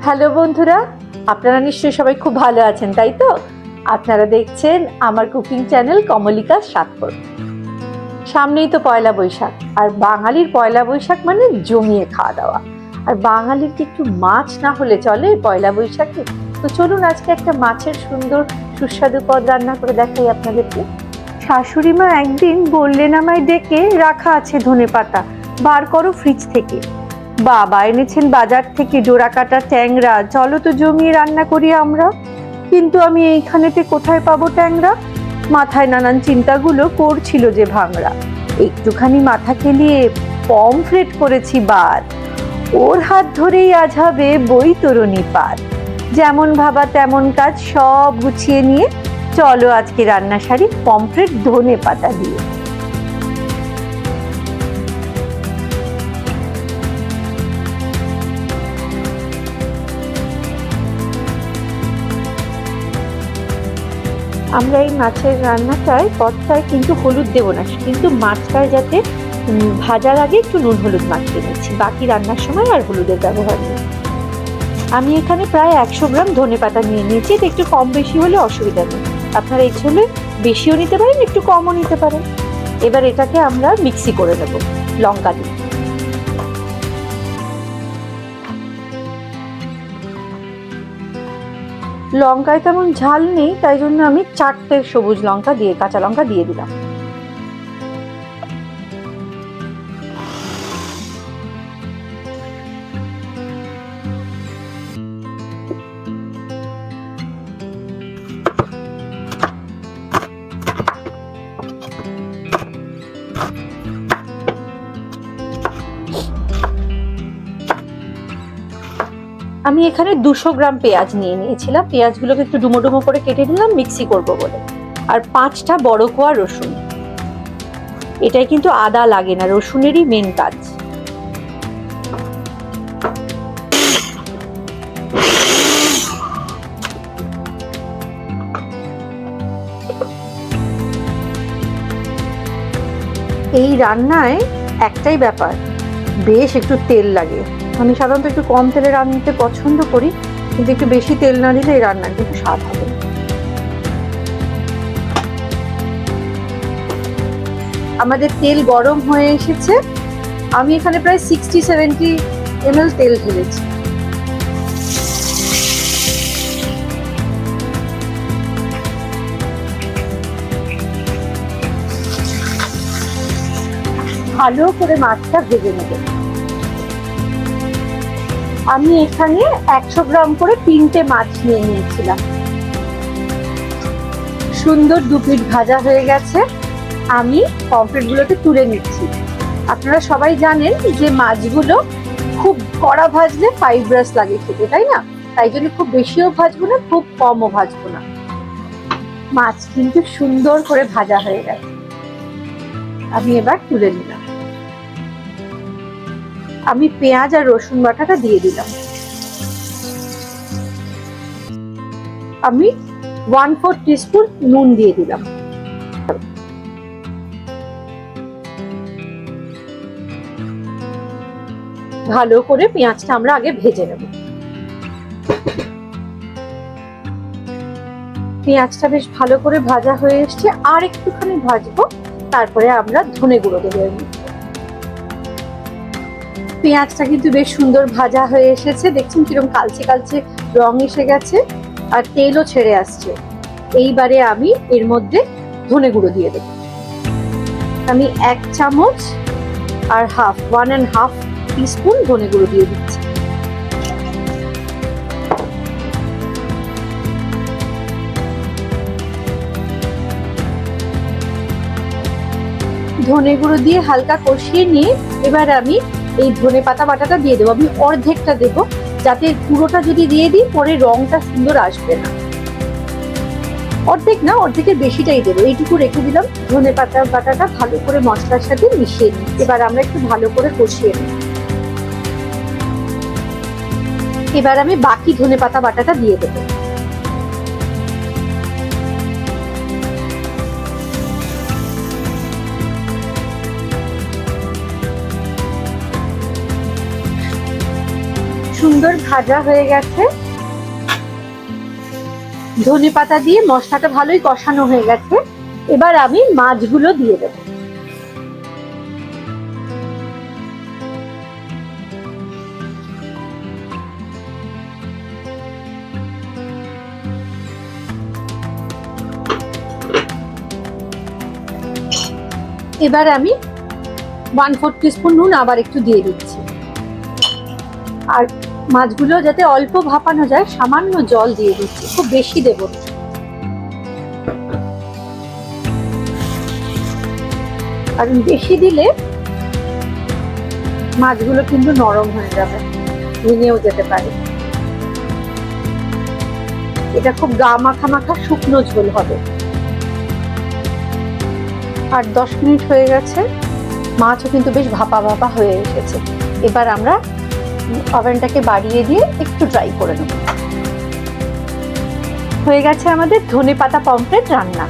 Hello বন্ধুরা, আপনারা নিশ্চয়ই সবাই খুব ভালো আছেন, তাই তো? আপনারা দেখছেন আমার কুকিং চ্যানেল কমলিকা স্বাদকর। সামনেই তো পয়লা বৈশাখ, আর বাঙালির পয়লা বৈশাখ মানে জমিয়ে খাওয়া দাওয়া। আর বাঙালির কি একটু মাছ না হলে চলে পয়লা বৈশাখে? তো চলুন আজকে একটা মাছের সুন্দর সুস্বাদু পদ রান্না করে দেখাই আপনাদেরকে। শাশুড়ি মা একদিন বললেন আমায় ডেকে, রাখা আছে ধনেপাতা, বার করো ফ্রিজ থেকে। বাবা এনেছেন বাজার থেকে ডোরা কাটা ট্যাংরা, চলো তো জমিয়ে রান্না করি আমরা। কিন্তু আমি এইখানেতে কোথায় পাবো ট্যাংরা? মাথায় নানান চিন্তাগুলো করছিল যে ভাঙড়া। একটুখানি মাথা খেলিয়ে পমফ্রেট করেছি বার, ওর হাত ধরেই আজ হবে বৈতরণী পার। যেমন ভাবা তেমন কাজ সব গুছিয়ে নিয়ে চলো আজকে রান্না সারি পমফ্রেট ধনেপাতা দিয়ে। আমরা এই মাছের রান্নাটায় পদটায় কিন্তু হলুদ দেবো না, কিন্তু মাছটায় যাতে ভাজার আগে একটু নুন হলুদ মাখিয়ে নিচ্ছি, বাকি রান্নার সময় আর হলুদের ব্যবহার নেই। আমি এখানে প্রায় 100 গ্রাম ধনেপাতা নিয়ে নিয়েছি, এটা একটু কম বেশি হলে অসুবিধা নেই। আপনারা ইচ্ছে হলে বেশিও নিতে পারেন, একটু কমও নিতে পারেন। এবার এটাকে আমরা মিক্সি করে নেব লঙ্কা দিয়ে। লঙ্কায় তেমন ঝাল নেই, তাই জন্য আমি 4টে সবুজ লঙ্কা দিয়ে, কাঁচা লঙ্কা দিয়ে দিলাম। আমি এখানে 200 গ্রাম পেঁয়াজ নিয়ে নিয়েছিলাম, পেঁয়াজগুলোকে একটু ডুমো ডুমো করে কেটে নিলাম মিক্সি করব বলে। আর 5টা বড় কোয়া রসুন। এটাই কিন্তু আদা লাগে না, রসুনেরই মেন কাজ। এই রান্নায় একটাই ব্যাপার, বেশ একটু তেল লাগে। আমি সাধারণত একটু কম তেলে রান্নাতে পছন্দ করি, কিন্তু একটু বেশি তেল না দিলে এই রান্না কিন্তু স্বাদ হবে না। আমাদের তেল গরম হয়ে এসেছে, আমি এখানে প্রায় 60-70 ml তেল ঢেলেছি। ভালো করে মাছটা ভেজে নেব। আমি এখানে 100 গ্রাম করে 3টে মাছ নিয়ে নিয়েছিলাম। সুন্দর দুপিঠ ভাজা হয়ে গেছে, আমি পমফ্রেটগুলোকে তুলে নিচ্ছি। আপনারা সবাই জানেন যে মাছগুলো খুব কড়া ভাজলে ফাইব্রাস লাগে খেতে, তাই না? তাই জন্য খুব বেশিও ভাজবো না, খুব কমও ভাজবো না। মাছ কিন্তু সুন্দর করে ভাজা হয়ে গেছে, আমি এবার তুলে নিলাম। আমি পেঁয়াজ আর রসুন বাটাটা দিয়ে দিলাম। আমি 1/4 টিস্পুন নুন দিয়ে দিলাম। ভালো করে পেঁয়াজটা আমরা আগে ভেজে নেব। পেঁয়াজটা বেশ ভালো করে ভাজা হয়ে এসছে, আর একটুখানি ভাজবো, তারপরে আমরা ধনে গুঁড়ো দেবো। পেঁয়াজটা কিন্তু বেশ সুন্দর ভাজা হয়ে এসেছে, দেখছেন কিরকম কালচে কালচে রং এসে গেছে, আর তেলও ছেড়ে আসছে। এইবারে আমি এর মধ্যে ধনে গুঁড়ো দিয়ে দেবো। আমি 1 চামচ আর 1.5 টিস্পুন ধনে গুঁড়ো দিয়ে দিচ্ছি। ধনে গুঁড়ো দিয়ে হালকা কষিয়ে নিয়ে এবার আমি এই ধনে পাতা বাটাটা দিয়ে দেবো। আমি অর্ধেকটা দেবো, যাতে পুরোটা যদি দিয়ে দিই পরে রংটা সুন্দর আসবে না। অর্ধেক না, অর্ধেকের বেশিটাই দেবো। এইটুকু রেখে দিলাম। ধনে পাতা বাটাটা ভালো করে মশলার সাথে মিশিয়ে নিই। এবার আমরা একটু ভালো করে কষিয়ে নিই। এবার আমি বাকি ধনে পাতা বাটাটা দিয়ে দেবো। সুন্দর ভাজা হয়ে গেছে। ধনেপাতা দিয়ে মশলাটা ভালোই কষানো হয়ে গেছে। এবার আমি মাছগুলো দিয়ে দেব। এবার আমি 1/4 টিস্পুন নুন আবার একটু দিয়ে দিচ্ছি। আর মাছগুলো যাতে অল্প ভাপানো যায় সামান্য জল দিয়ে দিচ্ছি, খুব বেশি দেব না। কারণ বেশি দিলে মাছগুলো কিন্তু নরম হয়ে যাবে, ভেঙেও যেতে পারে। এটা খুব গা মাখা মাখা শুকনো ঝোল হবে। আর 10 মিনিট হয়ে গেছে, মাছও কিন্তু বেশ ভাপা ভাপা হয়ে এসেছে। এবার আমরা ওভেনটাকে বাড়িয়ে দিয়ে একটু ড্রাই করে নেব। হয়ে গেছে আমাদের ধনেপাতা পমফ্রেট রান্না।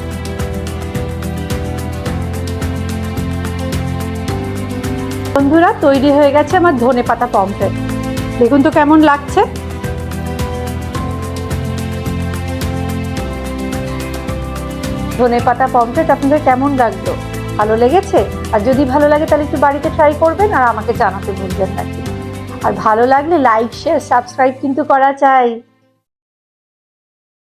বন্ধুরা, তৈরি হয়ে গেছে আমার ধনেপাতা পমফ্রেট। দেখুন তো কেমন লাগছে। ধনেপাতা পমফ্রেট আপনাদের কেমন লাগলো? ভালো লেগেছে? আর যদি ভালো লাগে তাহলে একটু বাড়িতে ট্রাই করবেন আর আমাকে জানাতে ভুলবেন না। আর ভালো লাগলে লাইক, শেয়ার, সাবস্ক্রাইব কিন্তু করা চাই।